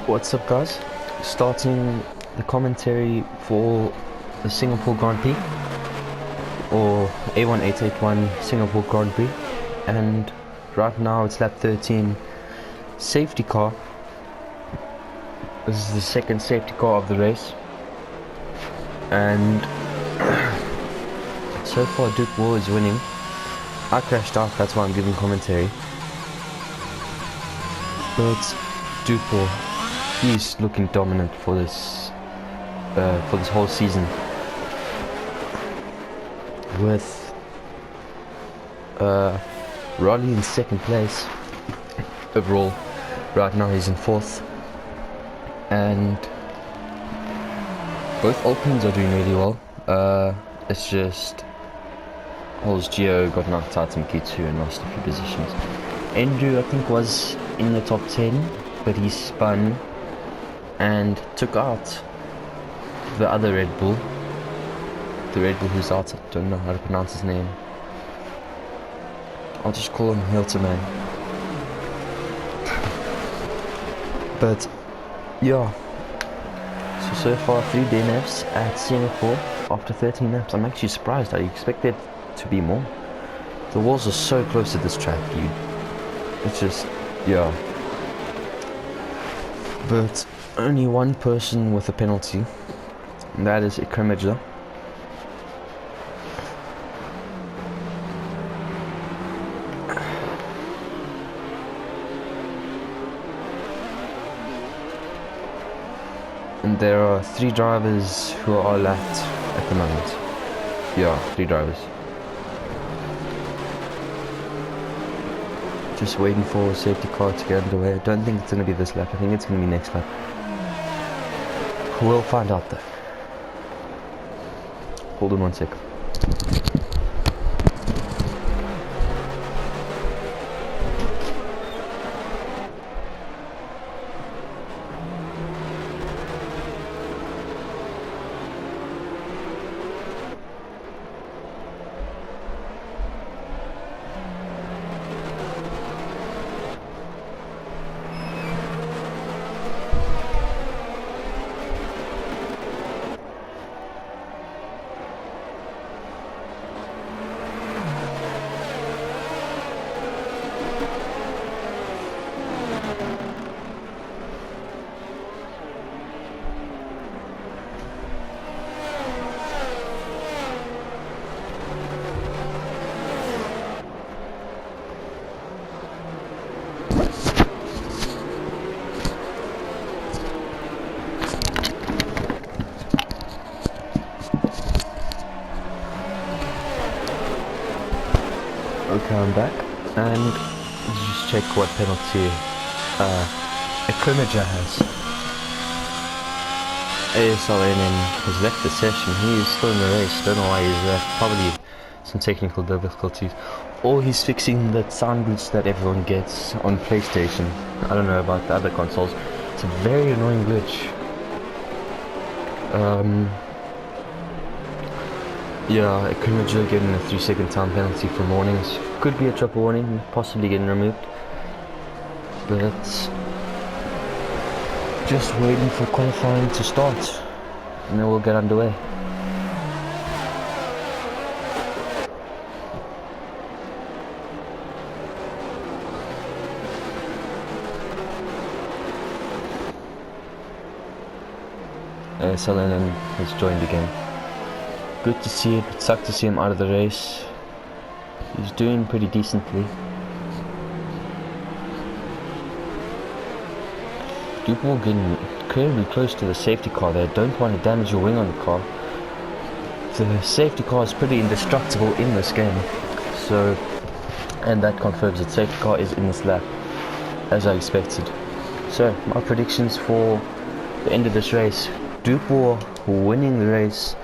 What's up, guys? Starting the commentary for the Singapore Grand Prix, or A1881 Singapore Grand Prix, and right now it's lap 13. Safety car. This is the second safety car of the race, and so far Duke Wall is winning. I crashed out, that's why I'm giving commentary. But Duke Wall, he's looking dominant for this whole season. With Roddy in second place overall. Right now he's in fourth, and both Alpines are doing really well. It's just Hole's Geo got knocked out in Q2 and lost a few positions. Andrew, I think, was in the top 10, but he spun and took out the other Red Bull. The Red Bull who's out, I don't know how to pronounce his name. I'll just call him Hilton Man. But yeah, so far 3 DNFs at Singapore after 13 laps. I'm actually surprised. I expected to be more. The walls are so close to this track, dude. It's just, yeah. But only one person with a penalty, and that is A1881. And there are 3 drivers who are lapped at the moment. Yeah, 3 drivers. Just waiting for a safety car to get underway. I don't think it's going to be this lap. I think it's going to be next lap. We'll find out though. Hold on one sec. Okay, I'm back, and let's just check what penalty A1881 has. ASLNN has left the session. He is still in the race. Don't know why he's there. Probably some technical difficulties, or he's fixing that sound glitch that everyone gets on PlayStation. I don't know about the other consoles. It's a very annoying glitch. Yeah, A1881 getting a 3-second time penalty for warnings. Could be a triple warning, possibly getting removed. But just waiting for qualifying to start, and then we'll get underway. Selenin has joined again. Good to see it, but sucked to see him out of the race. He's doing pretty decently. Duke Wall getting incredibly close to the safety car there. Don't want to damage your wing on the car. The safety car is pretty indestructible in this game. So, and that confirms that safety car is in this lap, as I expected. So, my predictions for the end of this race. Duke Wall winning the race.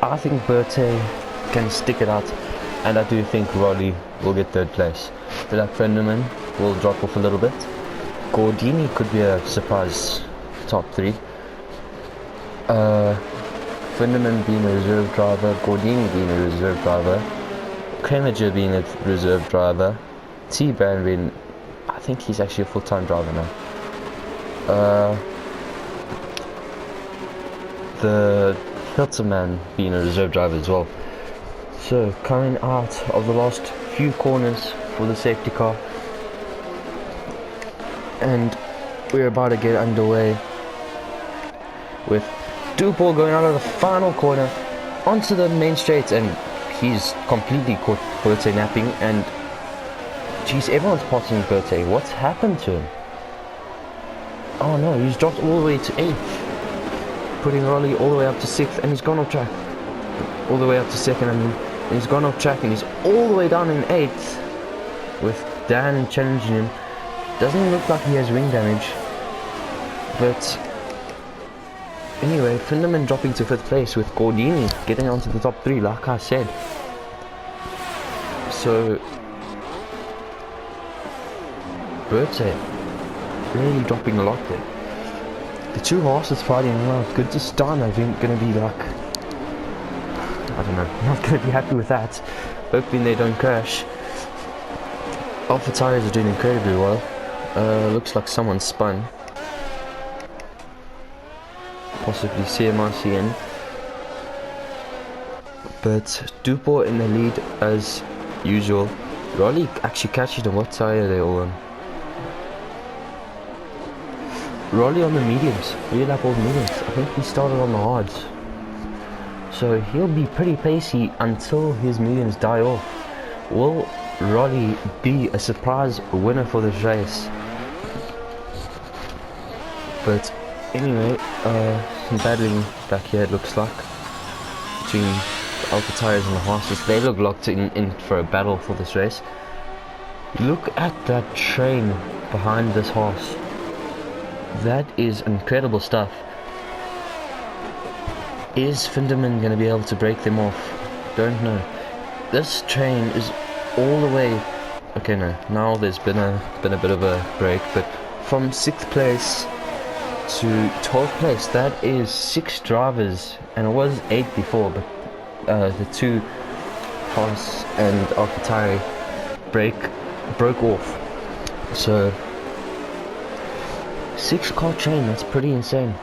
I think Berthe can stick it out, and I do think Roddy will get 3rd place. Dylan Fenderman will drop off a little bit. Gordini could be a surprise top 3. Fenderman being a reserve driver, Gordini being a reserve driver, A1881 being a reserve driver, T-Brand being, I think he's actually a full-time driver now. the Hilton man being a reserve driver as well. So coming out of the last few corners for the safety car, and we're about to get underway with Dupont going out of the final corner onto the main straight, and he's completely caught Berthe napping, and geez, everyone's passing Berthe. What's happened to him? Oh no, he's dropped all the way to 8th, putting Rolly all the way up to 6th, and he's gone off track. All the way up to 2nd, I mean, and he's gone off track, and he's all the way down in 8th, with Dan challenging him. Doesn't look like he has wing damage, but anyway, Finderman dropping to 5th place with Gordini getting onto the top 3, like I said. So Berthe really dropping a lot there. The two horses fighting well. Kurdistan, I think, going to be like, I don't know, not going to be happy with that. Hoping they don't crash. Alpha Tires are doing incredibly well. Looks like someone spun. Possibly CMRCN. But Dupont in the lead as usual. Rolly actually catches them. What tire are they all on? Rolly on the mediums. Real up all mediums. I think he started on the hards. So he'll be pretty pacey until his mediums die off. Will Rolly be a surprise winner for this race? But anyway, some battling back here, it looks like, between the Alpha Tires and the horses. They look locked in for a battle for this race. Look at that train behind this horse. That is incredible stuff. Is Finderman going to be able to break them off? Don't know. This train is all the way... Okay, no. Now there's been a bit of a break, but from 6th place to 12th place, that is 6 drivers, and it was 8 before, but the two Haas and AlphaTauri broke off. So 6-car train, that's pretty insane.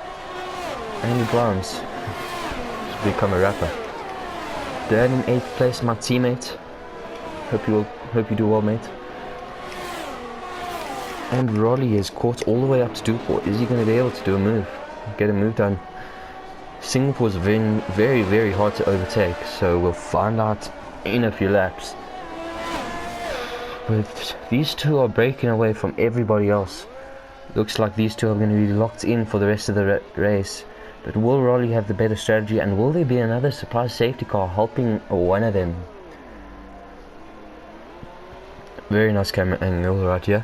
Andy Browns has become a rapper. Dan in 8th place, my teammate. Hope you do well, mate. And Rolly is caught all the way up to Dupont. Is he going to be able to do a move? Get a move done? Singapore's very, very, very hard to overtake, so we'll find out in a few laps. But these two are breaking away from everybody else. Looks like these two are going to be locked in for the rest of the race. But will Rolly have the better strategy, and will there be another surprise safety car helping one of them? Very nice camera angle right here.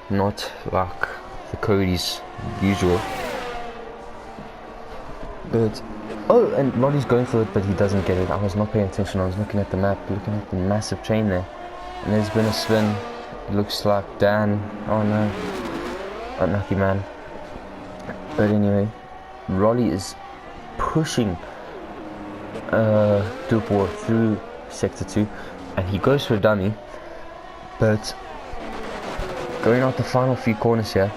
Not like the Cody's usual. But oh, and Rolly's going for it, but he doesn't get it. I was not paying attention. I was looking at the map, looking at the massive train there. And there's been a spin. It looks like Dan. Oh no, unlucky man. But anyway, Rolly is pushing Dupont through sector 2, and he goes for a dummy. But going out the final few corners here,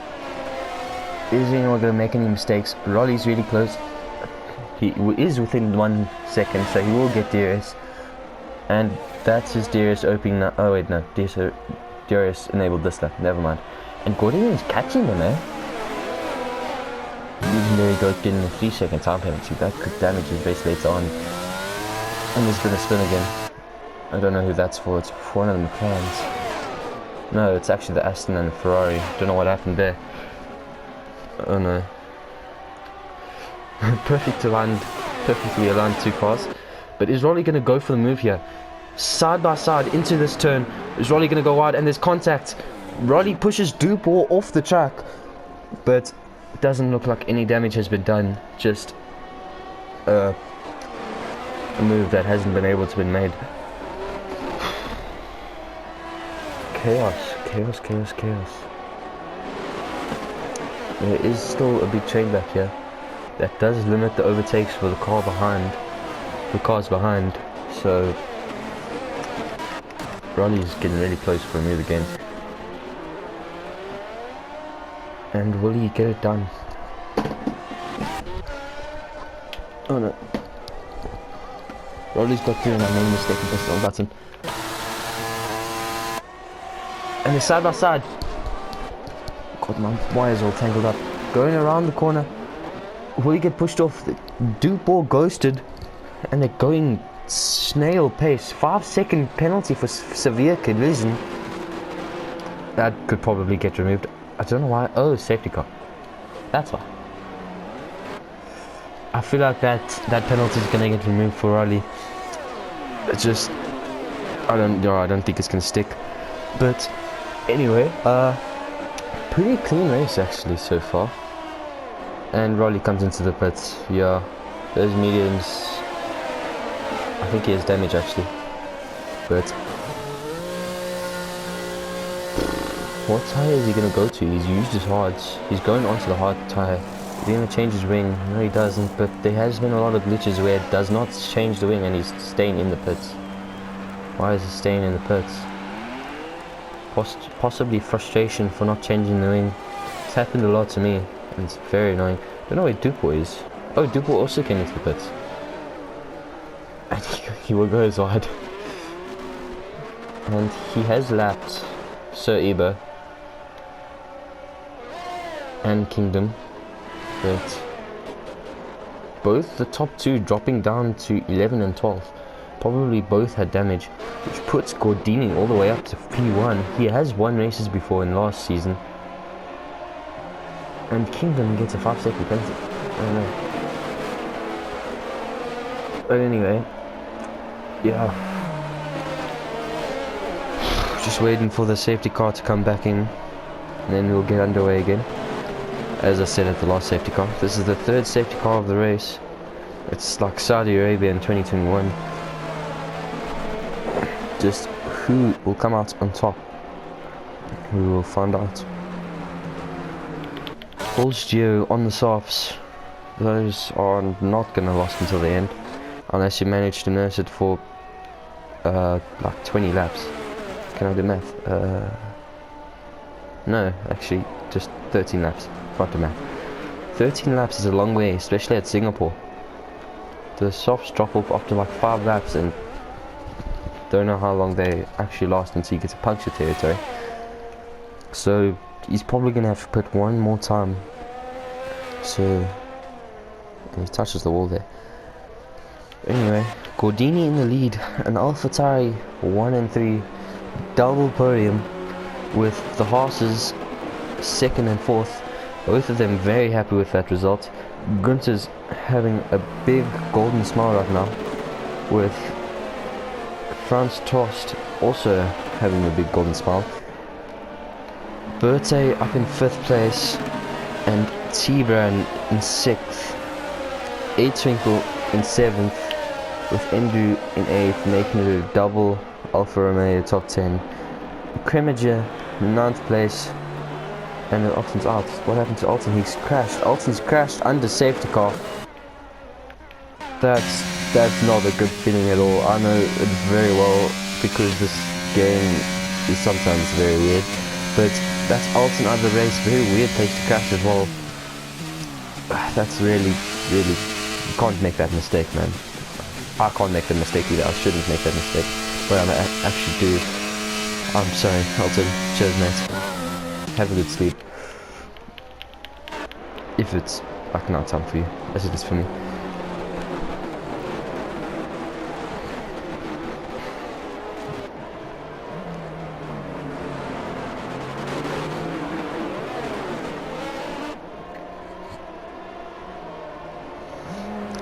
is anyone going to make any mistakes? Rolly's really close. He is within 1 second, so he will get DRS. And that's his DRS opening now. Oh wait, no, DRS enabled this stuff. Never mind. And Gordon is catching them, eh? Legendary Goat getting a 3-second time penalty. That could damage his race later on. And there's been a spin again. I don't know who that's for. It's for one of the McLarens. No, it's actually the Aston and the Ferrari. Don't know what happened there. Oh no. Perfectly aligned 2 cars. But is Rolly going to go for the move here? Side by side into this turn. Is Rolly going to go wide? And there's contact. Rolly pushes Dupont off the track. But it doesn't look like any damage has been done. Just a move that hasn't been able to be made. Chaos. There is still a big train back here. That does limit the overtakes for the cars behind. So Rolly's getting really close for a move again. And will he get it done? Oh no. Rolly's got through and I made a mistake and pressed the wrong button. And they're side by side. God, my wires all tangled up. Going around the corner. Will you get pushed off? The Duke ball ghosted. And they're going snail pace. 5-second penalty for severe collision. That could probably get removed. I don't know why. Oh, safety car. That's why. I feel like that penalty is gonna get removed for Raleigh. It's just I don't think it's gonna stick. But anyway, pretty clean race actually so far. And Raleigh comes into the pits. Yeah, those mediums. I think he has damage actually. But what tyre is he gonna go to? He's used his hards. He's going onto the hard tyre. Is he gonna change his wing? No, he doesn't. But there has been a lot of glitches where it does not change the wing and he's staying in the pits. Why is he staying in the pits? Possibly frustration for not changing the wing. It's happened a lot to me and it's very annoying. I don't know where Dupo is. Oh, Dupo also came into the pits. And he will go as wide. And he has lapped Sir Eber and Kingdom. But both the top two dropping down to 11 and 12. Probably both had damage, which puts Gordini all the way up to P1. He has won races before in last season. And Kingdom gets a 5-second penalty. I don't know. But anyway, yeah. Just waiting for the safety car to come back in. And then we'll get underway again. As I said at the last safety car, this is the third safety car of the race. It's like Saudi Arabia in 2021. Just who will come out on top? We will find out. Bulls Geo on the softs. Those are not going to last until the end. Unless you manage to nurse it for like 20 laps. Can I do math? No, actually just 13 laps. Got the math. 13 laps is a long way, especially at Singapore. The softs drop off after like 5 laps and don't know how long they actually last until you get to puncture territory. So he's probably going to have to put one more time. So and he touches the wall there. Anyway, Gordini in the lead, an AlphaTauri 1 and 3 double podium with the horses 2nd and 4th. Both of them very happy with that result. Gunther's having a big golden smile right now, with Franz Tost also having a big golden smile. Berthe up in 5th place and T-Brown in 6th. Eitwinkle in 7th with Endu in 8th, making it a double Alfa Romeo top 10. Kremager 9th place. And then Alton's out. What happened to Alton? He's crashed. Alton's crashed under safety car. That's not a good feeling at all. I know it very well because this game is sometimes very weird. But that's Alton out of the race. Very weird place to crash as well. That's really, you can't make that mistake, man. I can't make that mistake either. I shouldn't make that mistake. But I actually do. I'm sorry, Alton. Cheers, mate. Have a good sleep. If it's like night time for you, as it is for me.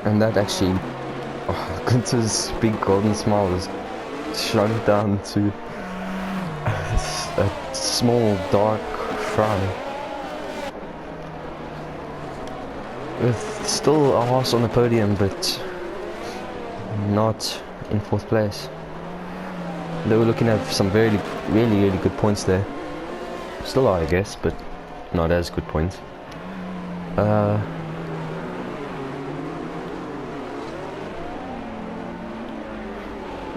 And that actually, Gunther's big golden smile is shrunk down to a small dark frown. With still a horse on the podium, but not in 4th place. They were looking at some really good points there. Still are, I guess, but not as good points.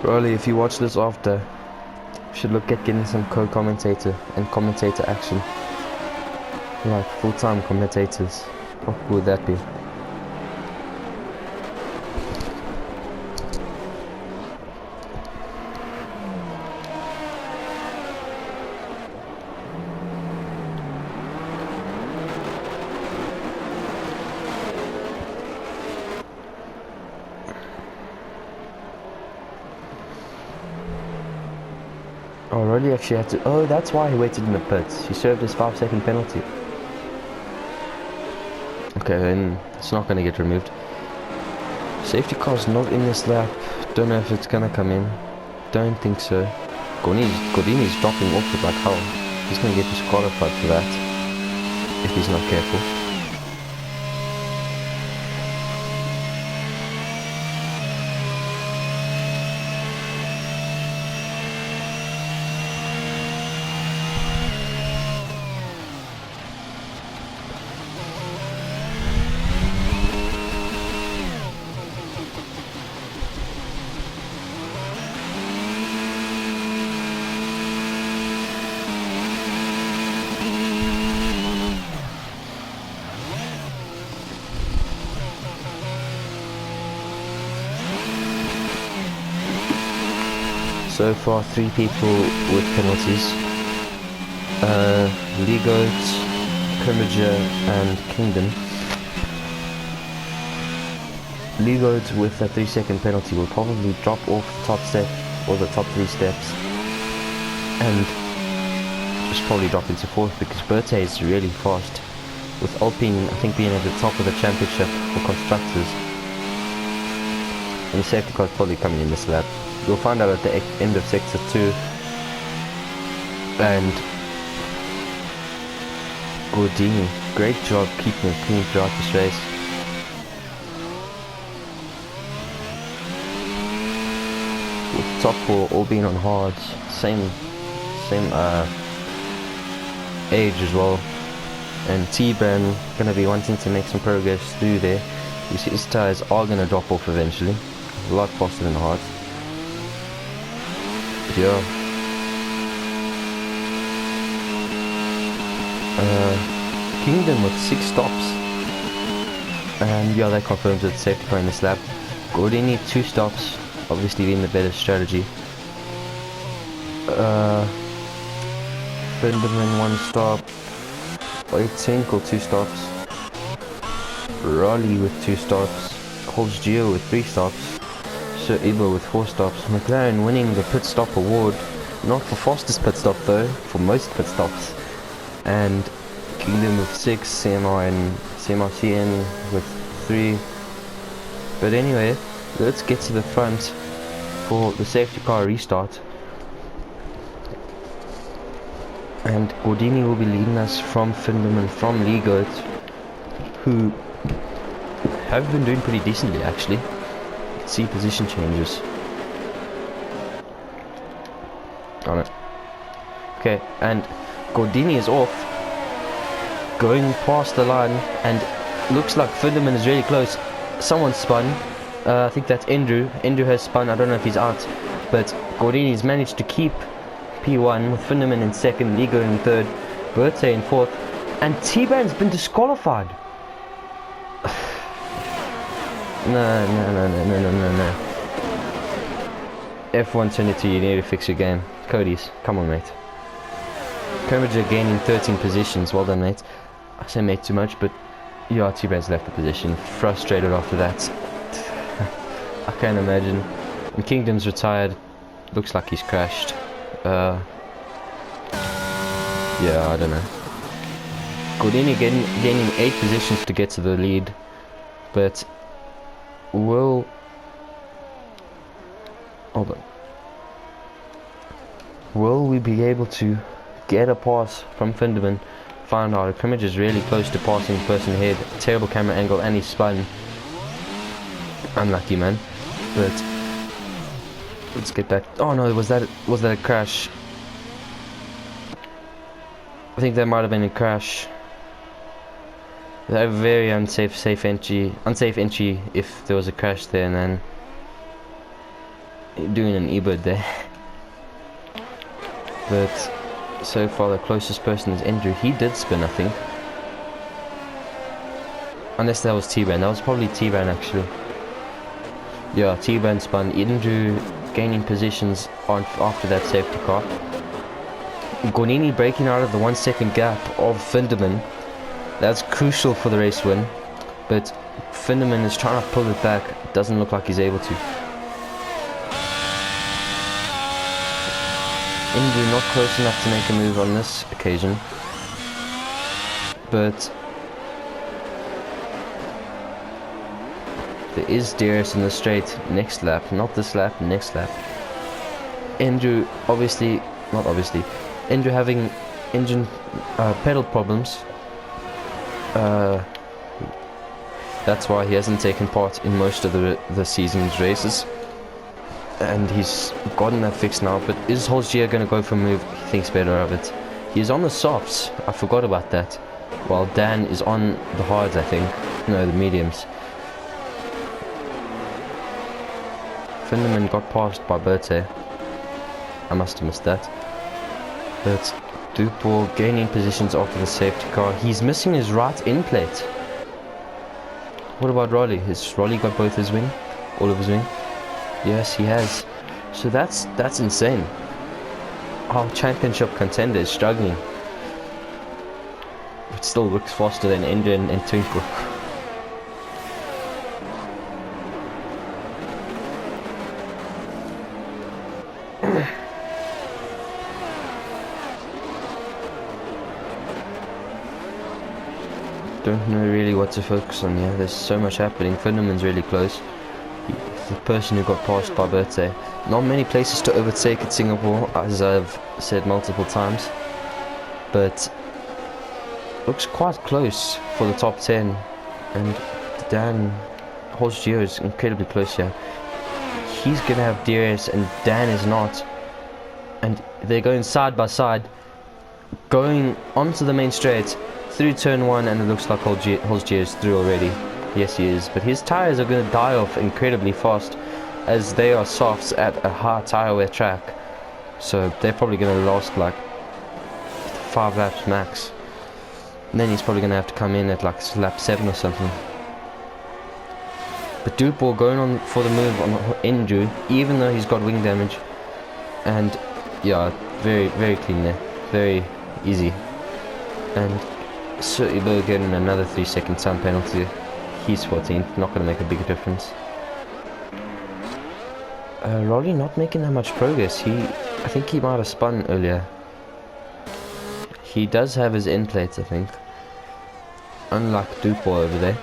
Rolly, if you watch this after, you should look at getting some co-commentator and commentator action. Like full-time commentators. What would that be? Rowley actually had to... Oh, that's why he waited in the pits. He served his 5-second penalty. Okay, then it's not going to get removed. Safety car's not in this lap. Don't know if it's going to come in. Don't think so. Gordini's dropping off with like hell. He's going to get disqualified for that if he's not careful. So far, 3 people with penalties. League, Kermadger and Kingdom. League with a 3-second penalty will probably drop off the top step or the top 3 steps and just probably drop into 4th because Berthe is really fast, with Alpine I think being at the top of the championship for constructors. And the safety car is probably coming in this lap. You'll find out at the end of sector 2. And Gordini, great job keeping it clean throughout this race. With top 4 all being on hards, same age as well. And T-Bran gonna be wanting to make some progress through there. You see his tyres are gonna drop off eventually, a lot faster than the hards. Yeah. Kingdom with 6 stops. And yeah, that confirms that safety car in this lap. Gordini 2 stops, obviously being the better strategy. Fenderman 1 stop. Tinkle 2 stops. Raleigh with 2 stops. Holds Geo with 3 stops. Sir Ibo with 4 stops. McLaren winning the pit stop award, not for fastest pit stop though, for most pit stops. And Kingdom with 6, CMR and CMRCN with 3. But anyway, let's get to the front for the safety car restart. And Gordini will be leading us from Finland and from League, who have been doing pretty decently actually. See position changes on it. Okay, and Gordini is off, going past the line, and looks like Finderman is really close. Someone spun. I think that's Andrew. Andrew has spun. I don't know if he's out, but Gordini's managed to keep P1 with Finderman in 2nd, Ligo in 3rd, Berthe in 4th, and T-Ban's been disqualified. No. F122, you need to fix your game. Cody's, come on mate. Kermadger gaining 13 positions, well done mate. I say mate too much, but yeah, T-Ban's left the position. Frustrated after that. I can't imagine. And Kingdom's retired. Looks like he's crashed. Yeah, I don't know. Gordini gaining 8 positions to get to the lead, but will we be able to get a pass from Finderman? Find out. Crimmage is really close to passing the person ahead. Terrible camera angle, and he spun. Unlucky man. But let's get back. Oh no, was that a crash? I think that might have been a crash. A very unsafe entry if there was a crash there, and then doing an e-bird there. But so far the closest person is Andrew. He did spin, I think. Unless that was T-Ban. That was probably T-Ban actually. Yeah, T-Ban spun. Andrew gaining positions on after that safety car. Gordini breaking out of the 1 second gap of Finderman. That's crucial for the race win, but Finderman is trying to pull it back. Doesn't look like he's able to. Indu not close enough to make a move on this occasion. But there is DRS in the straight next lap, not this lap, next lap. Andrew Andrew having engine pedal problems. That's why he hasn't taken part in most of the season's races. And he's gotten that fixed now, but is Holzgier going to go for a move? He thinks better of it. He's on the softs, I forgot about that. While Dan is on the hards, I think. No, the mediums. Finderman got passed by Berthe. I must have missed that. But Dupont gaining positions after the safety car. He's missing his right end plate. What about Rolly? Has Rolly got both his wing? All of his wing? Yes, he has. So that's insane. Our championship contender is struggling. It still looks faster than Endrin and Twinkle. Don't know really what to focus on here. There's so much happening. Finderman's really close. The person who got passed by Berthe. Not many places to overtake at Singapore, as I've said multiple times, but looks quite close for the top 10. And Dan Holzgier is incredibly close here. He's gonna have DRS and Dan is not, and they're going side by side, going onto the main straight through turn 1, and it looks like Holzgier is through already. Yes, he is, but his tires are going to die off incredibly fast, as they are softs at a high tire wear track. So they're probably going to last like 5 laps max. And then he's probably going to have to come in at like lap 7 or something. But Dupont going on for the move on Andrew, even though he's got wing damage. And yeah, very, very clean there. Very easy. And Ibo getting another 3-second time penalty. He's 14th, not going to make a big difference. Rolly not making that much progress. I think he might have spun earlier. He does have his end plates, I think. Unlike Dupont over there.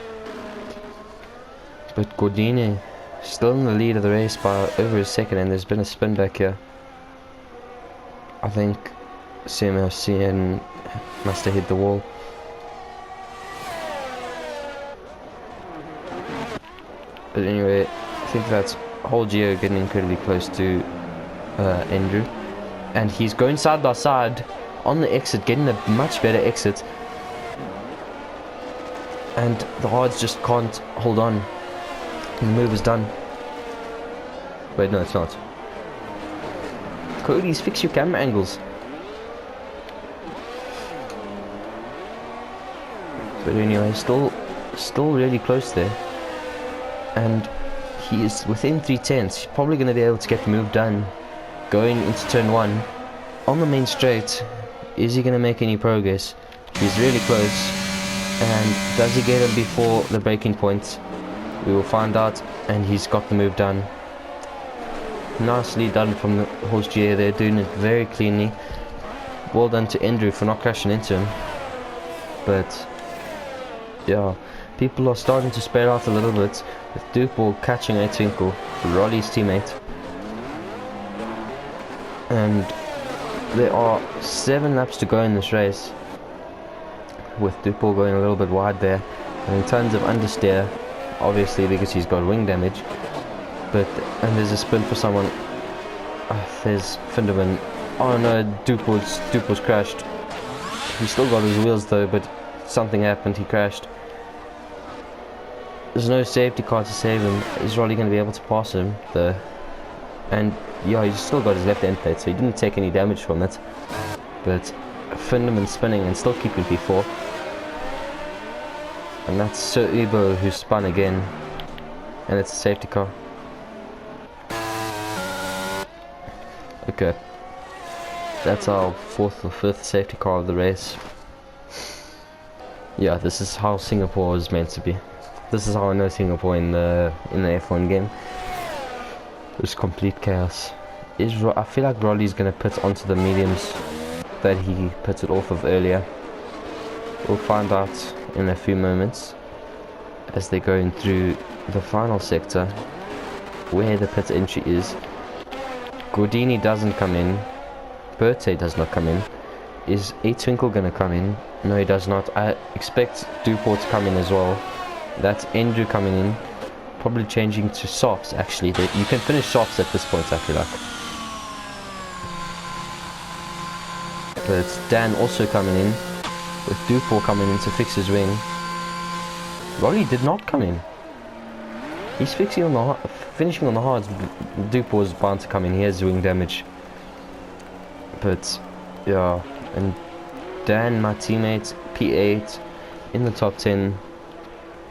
But Gordini still in the lead of the race by over a second, and there's been a spin back here. I think CMLCN must have hit the wall. But anyway, I think that's Holzgier getting incredibly close to Andrew. And he's going side by side on the exit, getting a much better exit. And the hards just can't hold on. And the move is done. Wait, no, it's not. Cody's, fix your camera angles. But anyway, still really close there. And he is within 3/10. He's probably going to be able to get the move done going into turn 1 on the main straight. Is he going to make any progress? He's really close. And does he get him before the braking point? We will find out. And he's got the move done. Nicely done from the Holzgier there, doing it very cleanly. Well done to Andrew for not crashing into him. But yeah, people are starting to spread out a little bit, with Dupont catching a Twinkle, Rolly's teammate. And there are 7 laps to go in this race, with Dupont going a little bit wide there, having tons of understeer, obviously because he's got wing damage. And there's a spin for someone. There's Finderman. Oh no, Dupont's crashed. He still got his wheels though, but something happened, he crashed. There's no safety car to save him. Is Rolly going to be able to pass him though? And yeah, he's still got his left end plate, so he didn't take any damage from it. But Finderman spinning and still keeping P4. And that's Sir Ubo who spun again. And it's a safety car. Okay. That's our 4th or 5th safety car of the race. Yeah, this is how Singapore is meant to be. This is how I know Singapore in the F1 game. It was complete chaos. I feel like Rolly's going to put onto the mediums that he put it off of earlier. We'll find out in a few moments as they're going through the final sector where the pit entry is. Gordini doesn't come in. Berthe does not come in. Is A Twinkle going to come in? No, he does not. I expect Duport to come in as well. That's Andrew coming in. Probably changing to softs, actually. You can finish softs at this point, I feel like. But it's Dan also coming in, with Duport coming in to fix his wing. Rolly did not come in. He's fixing on the finishing on the hards. Duport is bound to come in. He has wing damage. But yeah, and Dan, my teammate, P8 in the top 10.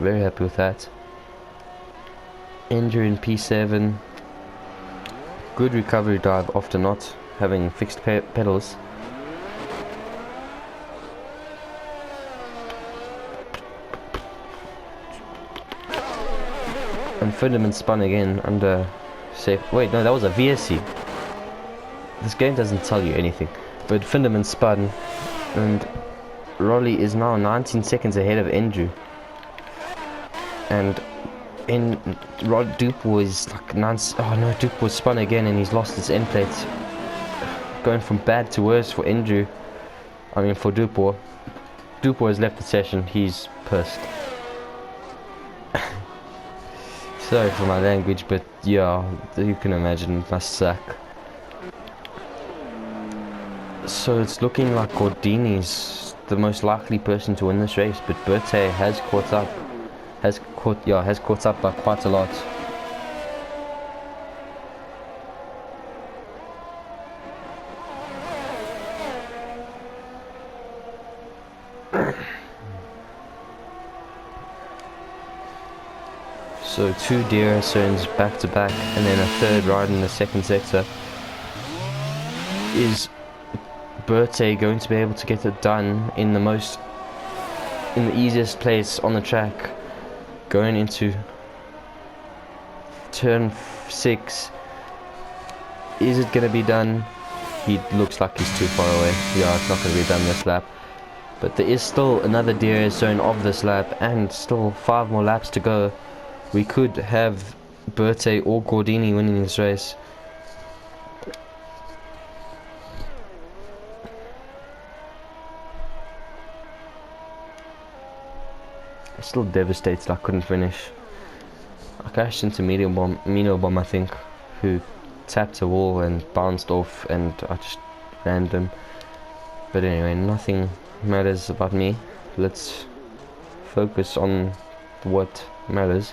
Very happy with that. Andrew in P7. Good recovery dive after not having fixed pedals. And Finderman spun again under safe. Wait, no, that was a VSC. This game doesn't tell you anything. But Finderman spun, and Rolly is now 19 seconds ahead of Andrew. And Rod Duport is like Duport spun again, and he's lost his end plate. Going from bad to worse for Andrew. I mean for Duport. Duport has left the session. He's pissed. Sorry for my language, but yeah, you can imagine it must suck. So it's looking like Gordini's the most likely person to win this race, but Berthe has caught up. Has caught up by quite a lot. So 2 DRS zones back to back, and then a third ride in the second sector. Is Berthe going to be able to get it done in the easiest place on the track? Going into turn 6, is it going to be done? He looks like he's too far away. Yeah, it's not going to be done this lap. But there is still another DRS zone of this lap, and still 5 more laps to go. We could have Berthe or Gordini winning this race. It still devastates. I couldn't finish. I crashed into medium bomb, I think, who tapped a wall and bounced off, and I just rammed him. But anyway, nothing matters about me. Let's focus on what matters.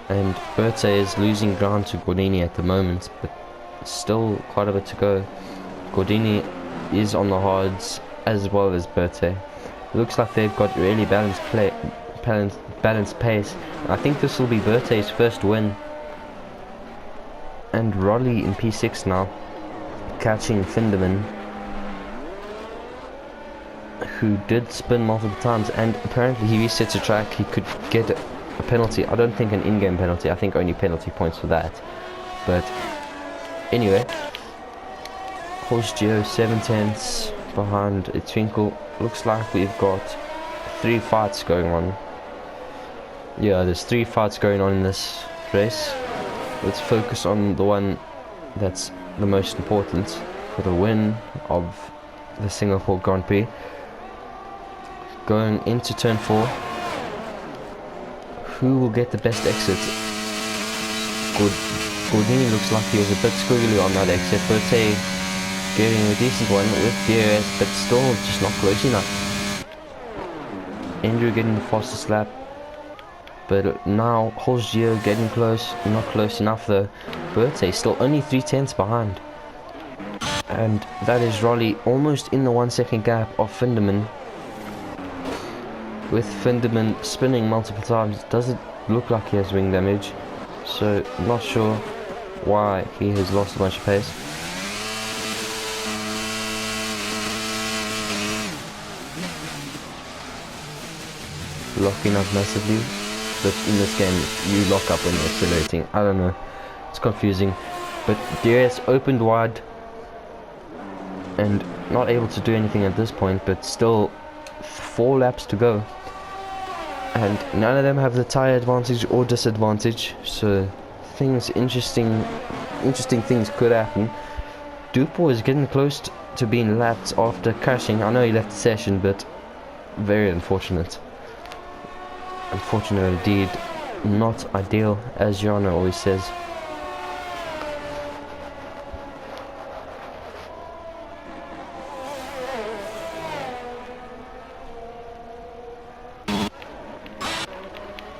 And Berthe is losing ground to Gordini at the moment, but still quite a bit to go. Gordini is on the hards as well as Berthe. Looks like they've got really balanced pace. I think this will be Berthe's first win. And Rolly in P6 now, catching Finderman, who did spin multiple times, and apparently he resets a track. He could get a penalty. I don't think an in-game penalty. I think only penalty points for that. But anyway, Horse Geo 7/10 behind a Twinkle. Looks like we've got 3 fights going on. Yeah, there's 3 fights going on in this race. Let's focus on the one that's the most important for the win of the Singapore Grand Prix. Going into turn 4, who will get the best exit? Gordini looks like he was a bit squiggly on that exit. Berthe getting a decent one with DRS, but still just not close enough. Andrew getting the fastest lap, but now Horse Geo getting close, not close enough though. Berthe still only 3/10 behind, and that is Rolly almost in the 1 second gap of Finderman. With Finderman spinning multiple times, does it look like he has wing damage? So not sure why he has lost a bunch of pace. Locking up massively, but in this game you lock up when you're accelerating. I don't know, it's confusing. But DRS opened wide and not able to do anything at this point, but still 4 laps to go. And none of them have the tyre advantage or disadvantage, so interesting things could happen. Dupo is getting close to being lapped after crashing. I know he left the session, but very unfortunate. Unfortunate indeed. Not ideal, as Jana always says.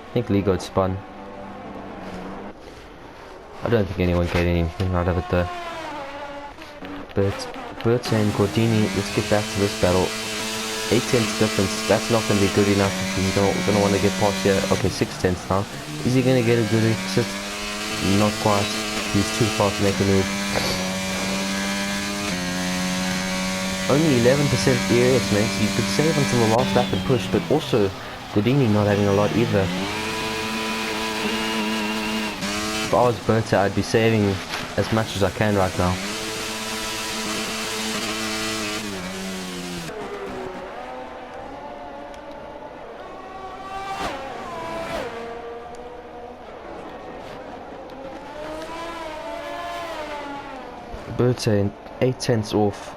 I think Lee got spun. I don't think anyone get anything out of it though. But Berta and Gordini, let's get back to this battle. 8/10 difference, that's not going to be good enough if he's going to want to get past here. Okay, 6/10 now. Is he going to get a good exit? Not quite. He's too far to make a move. Only 11% DRS, man. So you could save until the last lap and push, but also Gordini not having a lot either. If I was Berta, I'd be saving as much as I can right now. Berta 8/10 off.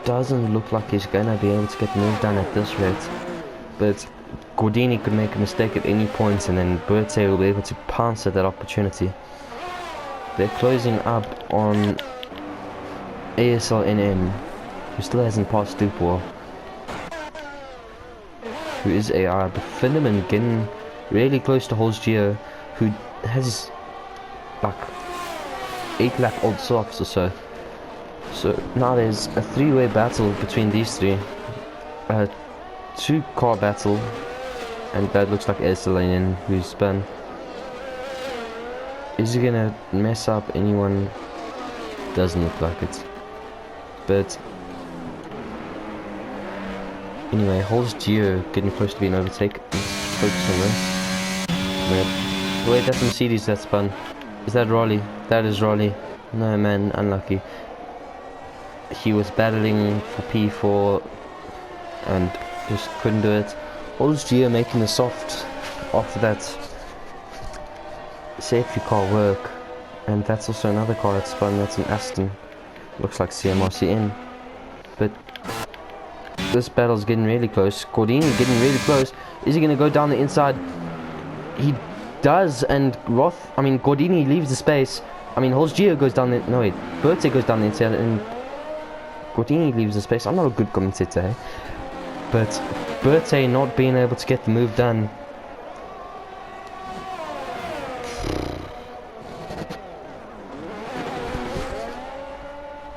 Doesn't look like he's gonna be able to get the move done at this rate. But Gordini could make a mistake at any point, and then Berta will be able to pounce at that opportunity. They're closing up on ASLNM, who still hasn't passed Dupor, who is AI, but Finderman getting really close to Holzgeo, who has like 8 lap old softs or so. So now there's a 3-way battle between these three. 2-car battle, and that looks like ASLNM who's spun. Is he gonna mess up anyone? Doesn't look like it. But anyway, Holzgeo getting close to being overtake. Let's focus on this. Wait, that's Mercedes that spun. Is that Raleigh? That is Raleigh. No man, unlucky. He was battling for P4 and just couldn't do it. Holzgeo making the soft after that safety car work, and that's also another car that spun. That's an Aston. Looks like CMRCN. But this battle's getting really close. Gordini getting really close. Is he going to go down the inside? He does, and Gordini leaves the space. Holzgeo goes down the... No wait, Berta goes down the inside, and Gordini leaves the space. I'm not a good commentator, eh? But Berta not being able to get the move done.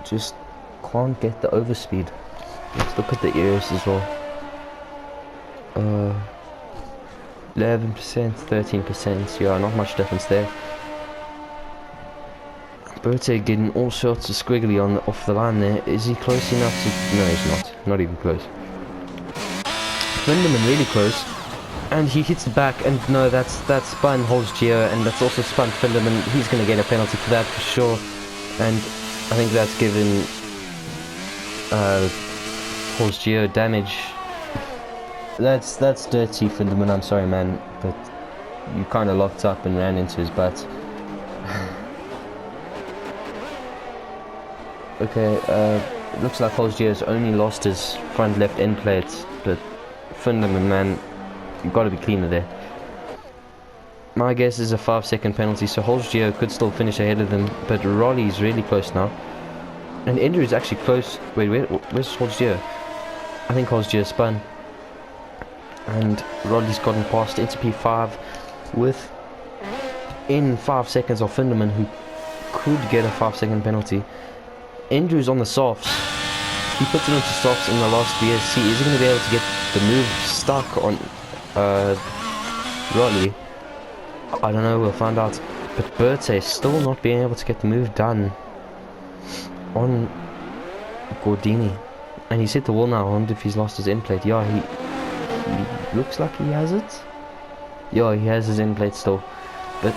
Just can't get the overspeed. Let's look at the areas as well. 11%, 13%. Yeah, not much difference there. Berta getting all sorts of squiggly off the line there. Is he close enough to... No, he's not. Not even close. Lindemann really close. And he hits the back, and no, that's spun Holzgeo, and that's also spun Finderman. He's going to get a penalty for that for sure. And I think that's given Holzgeo damage. That's dirty, Finderman. I'm sorry, man, but you kind of locked up and ran into his butt. Okay, it looks like Holzgeo's only lost his front left end plate, but Finderman, man, you've got to be cleaner there. My guess is a 5-second penalty, so Holzgeo could still finish ahead of them, but Raleigh's really close now. And Ender is actually close. Wait, where's Holzgeo? I think Holzgeo spun. And Raleigh's gotten past into P5 in 5 seconds of Finderman, who could get a 5-second penalty. Andrew's on the softs. He puts it into softs in the last VSC. Is he going to be able to get the move stuck on Raleigh? I don't know, we'll find out. But Berta still not being able to get the move done on Gordini. And he's hit the wall now. I wonder if he's lost his end plate. Yeah, he looks like he has it. Yeah, he has his end plate still. But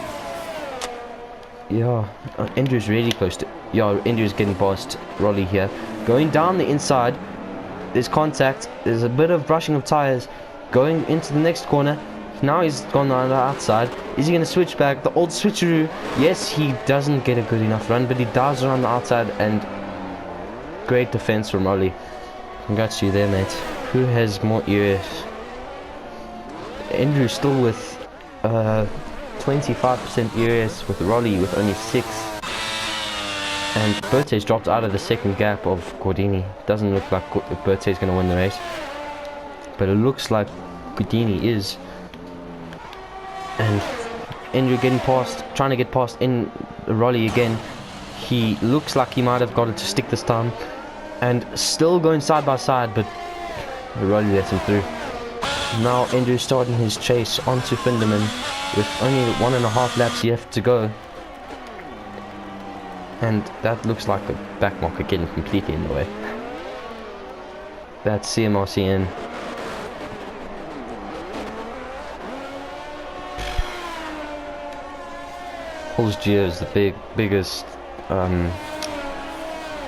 Yeah, Andrew's really close to... Yeah, Andrew's getting past Rolly here. Going down the inside. There's contact. There's a bit of brushing of tires. Going into the next corner. Now he's gone on the outside. Is he going to switch back? The old switcheroo. Yes, he doesn't get a good enough run, but he dives around the outside, and great defense from Rolly. Congrats to you there, mate. Who has more areas? Andrew still with 25% areas with Rolly with only 6. And Berte's dropped out of the second gap of Gordini. Doesn't look like Berte's going to win the race, but it looks like Gordini is. And Andrew getting past, trying to get past in Rolly again. He looks like he might have got it to stick this time, and still going side by side, but Rolly lets him through. Now Andrew starting his chase onto Finderman with only 1.5 laps left to go. And that looks like the back marker getting completely in the way. That's CMRCN. Paul's Geo is the biggest,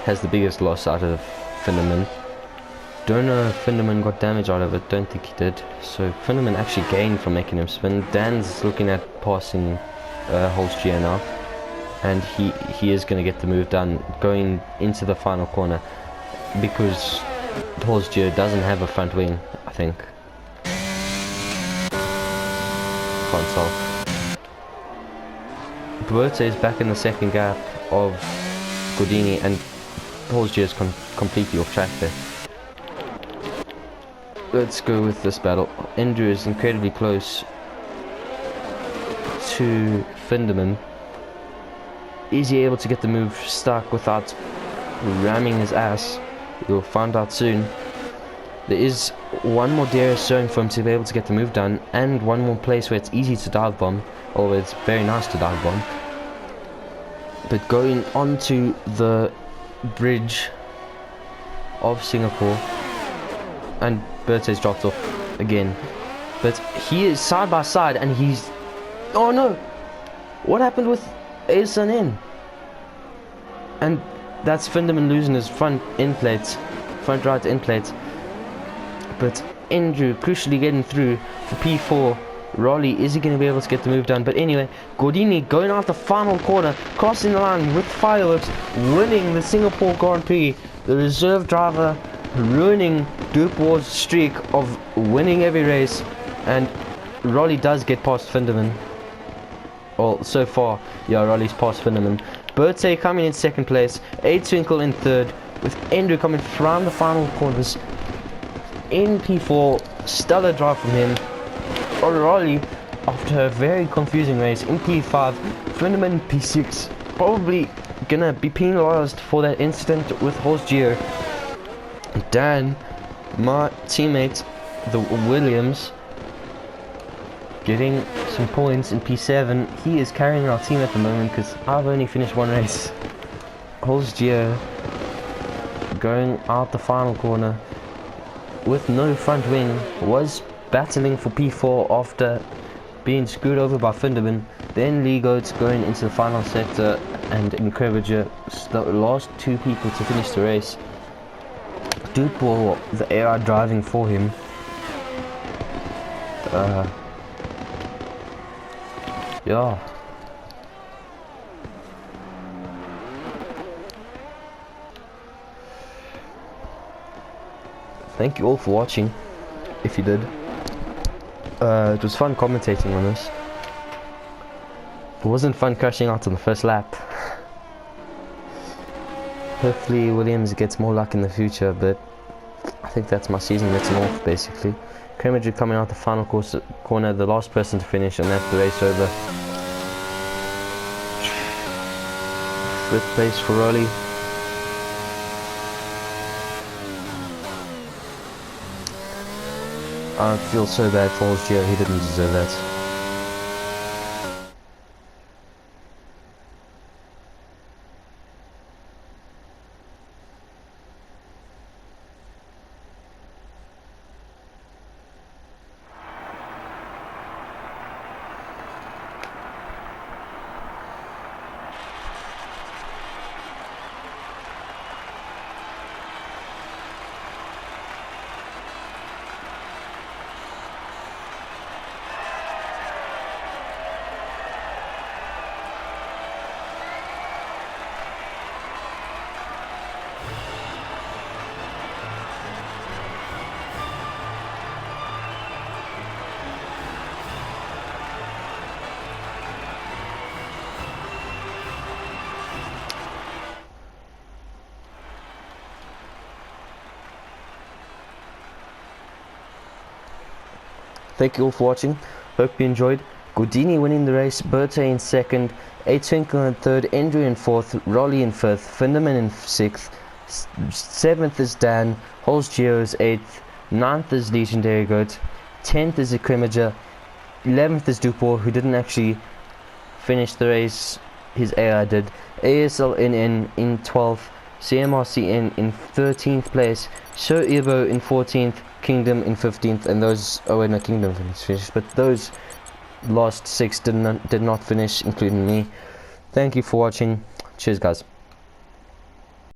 has the biggest loss out of Finderman. Don't know if Finderman got damage out of it, don't think he did. So Finderman actually gained from making him spin. Dan's looking at passing Holt's Geo now. And he is going to get the move done going into the final corner, because Holt's Geo doesn't have a front wing, I think. Can't tell. Berta is back in the second gap of Gordini, and Holt's Geo is completely off track there. Let's go with this battle. Andrew is incredibly close to Finderman. Is he able to get the move stuck without ramming his ass? We'll find out soon. There is one more DRS zone for him to be able to get the move done, and one more place where it's easy to dive bomb, or it's very nice to dive bomb. But going onto the bridge of Singapore, and Berte's dropped off again, but he is side by side, and he's... Oh no! What happened with A1881? And that's Finderman losing his front end plates, front right end plates. But Andrew crucially getting through for P4. Rolly, is he going to be able to get the move done? But anyway, Gordini going out the final corner, crossing the line with fireworks, winning the Singapore Grand Prix. The reserve driver ruining Dupoir's streak of winning every race, and Rolly does get past Finderman. Well, so far, yeah, Rolly's past Finderman. Berthe coming in second place, A Twinkle in third, with Andrew coming from the final corners in P4. Stellar drive from him. Rolly, after a very confusing race, in P5, Finderman P6, probably gonna be penalized for that incident with Horse Geo. Dan, my teammate, the Williams, getting some points in P7. He is carrying our team at the moment because I've only finished one race. Horse Geo going out the final corner with no front wing, was battling for P4 after being screwed over by Finderman. Then Lee Goats going into the final sector, and Incredible, the last two people to finish the race. Dupoir, the AI driving for him. Yeah. Thank you all for watching, if you did. It was fun commentating on this. It wasn't fun crashing out on the first lap. Hopefully Williams gets more luck in the future, but I think that's my season written off, basically. Cambridge coming out the final corner, the last person to finish, and that's the race over. Fifth place for Rolly. I feel so bad for Gio, he didn't deserve that. Thank you all for watching. Hope you enjoyed. Gordini winning the race, Berthe in second, A1881 in third, Andrew in fourth, Rolly in fifth, Finderman in sixth, seventh is Dan, Holz Geo is eighth, ninth is Legendary Goat, 10th is Equimager, 11th is Dupor, who didn't actually finish the race, his AI did, ASLNN in 12th, CMRCN in 13th place, Show Ebo in 14th, Kingdom in 15th, and those, oh wait, no, Kingdom finished, but those last 6 did not finish, including me. Thank you for watching. Cheers, guys.